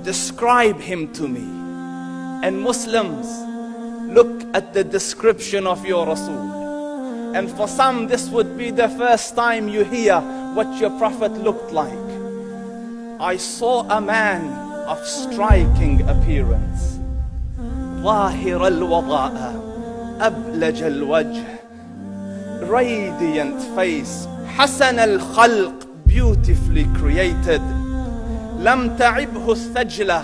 describe him to me. And Muslims, look at the description of your Rasul. And for some, this would be the first time you hear what your Prophet looked like. I saw a man of striking appearance. ظاهر الوضاء أبلج الوجه, radiant face, حسن الخلق, beautifully created. لم تعبه الثجلة,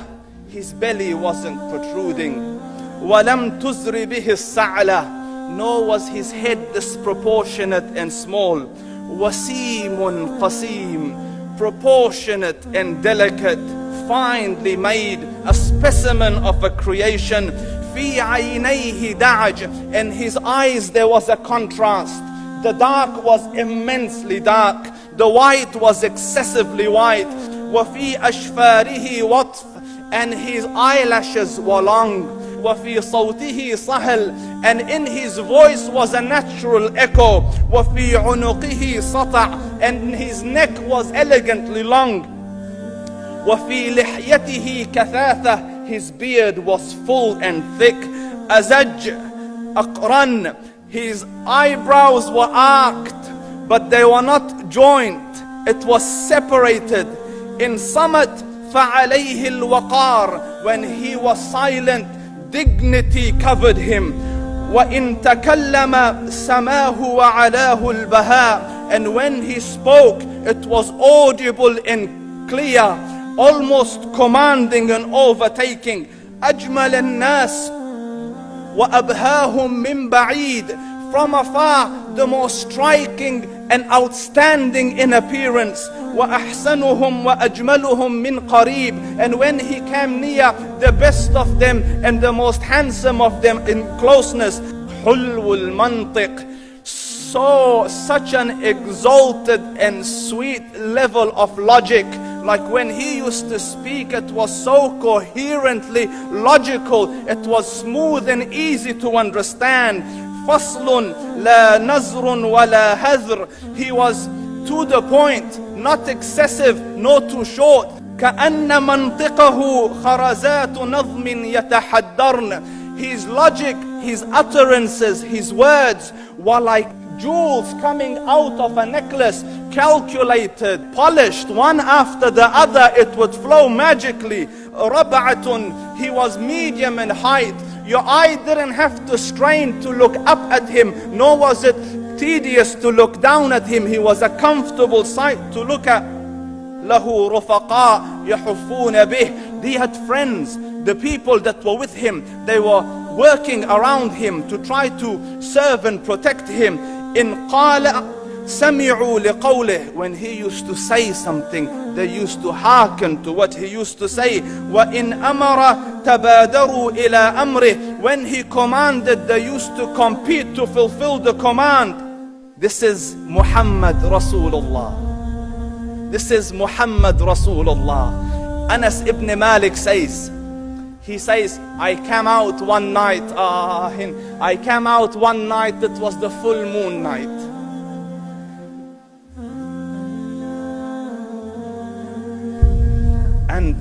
his belly wasn't protruding. ولم تزر به السعلة, nor was his head disproportionate and small. وسيم قسيم, proportionate and delicate, finely made, a specimen of a creation. في عينيه دعج, in his eyes there was a contrast. The dark was immensely dark, the white was excessively white. وفي أشفاره وطف, and his eyelashes were long. وفي صوته صهل, and in his voice was a natural echo. وفي عنقه سطع, and his neck was elegantly long. وفي لحيته كثاثة, his beard was full and thick. أزج أقرن, his eyebrows were arched, but they were not joint, it was separated. In summit فعليه الوقار, when he was silent, dignity covered him. وإن تكلم سماه وعلاه البهاء, and when he spoke it was audible and clear, almost commanding and overtaking. أجمل الناس وأبهاهم من بعيد, from afar the most striking and outstanding in appearance. وأحسنهم وأجملهم من قريب, and when he came near, the best of them and the most handsome of them in closeness. حلو المنطق, such an exalted and sweet level of logic. Like when he used to speak, it was so coherently logical, it was smooth and easy to understand. فصل لا نزر ولا هذر, he was to the point, not excessive nor too short. كأن منطقه خرزات نظم يتحدرن, his logic, his utterances, his words were like jewels coming out of a necklace, calculated, polished, one after the other, it would flow magically. ربعة, he was medium in height. Your eye didn't have to strain to look up at him, nor was it tedious to look down at him. He was a comfortable sight to look at. له رفقاء يحفون به, he had friends, the people that were with him, they were working around him to try to serve and protect him. إن قال سمعوا لقوله, when he used to say something, they used to hearken to what he used to say. وإن أمر تبادروا إلى أمره, when he commanded, they used to compete to fulfill the command. This is Muhammad Rasulullah. This is Muhammad Rasulullah. Anas ibn Malik says, he says, I came out one night, I came out one night, it was the full moon night. And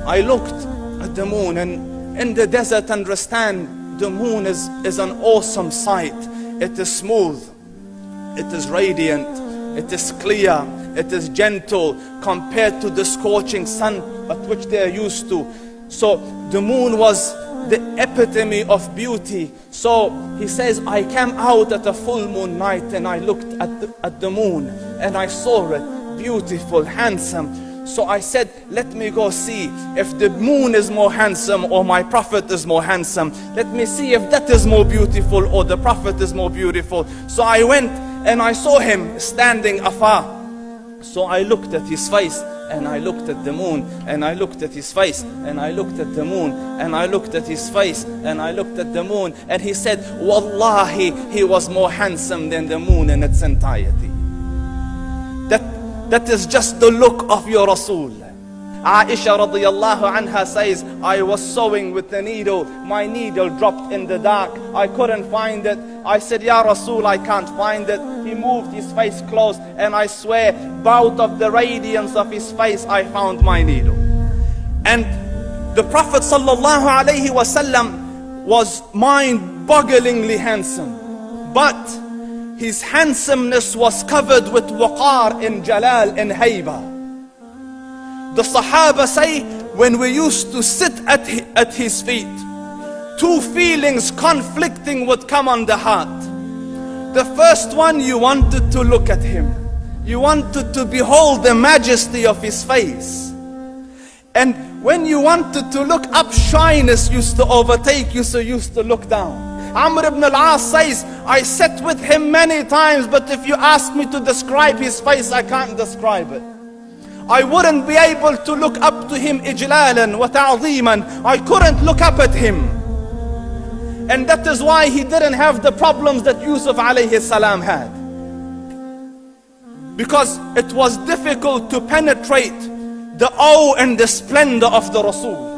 I looked at the moon, and in the desert, understand, the moon is an awesome sight. It is smooth, it is radiant, it is clear, it is gentle compared to the scorching sun at which they are used to. So the moon was the epitome of beauty. So he says, I came out at a full moon night and I looked at the moon and I saw it beautiful, handsome. So I said, let me go see if the moon is more handsome or my Prophet is more handsome. Let me see if that is more beautiful or the Prophet is more beautiful. So I went and I saw him standing afar. So I looked at his face and I looked at the moon, and I looked at his face and I looked at the moon, and I looked at his face and I looked at the moon, and he said, Wallahi, he was more handsome than the moon in its entirety. That is just the look of your Rasul. Aisha radiyallahu anha says, I was sewing with the needle, my needle dropped in the dark, I couldn't find it. I said, Ya Rasul, I can't find it. He moved his face close, and I swear, out of the radiance of his face, I found my needle. And the Prophet sallallahu alaihi wasallam was mind-bogglingly handsome, but his handsomeness was covered with waqar and jalal and haiba. The Sahaba say, when we used to sit at his feet, two feelings conflicting would come on the heart. The first one, you wanted to look at him. You wanted to behold the majesty of his face. And when you wanted to look up, shyness used to overtake you, so you used to look down. Amr ibn al-As says, I sat with him many times, but if you ask me to describe his face, I can't describe it. I wouldn't be able to look up to him ijlalan wa ta'zeeman. I couldn't look up at him. And that is why he didn't have the problems that Yusuf alayhi salam had. Because it was difficult to penetrate the awe and the splendor of the Rasul.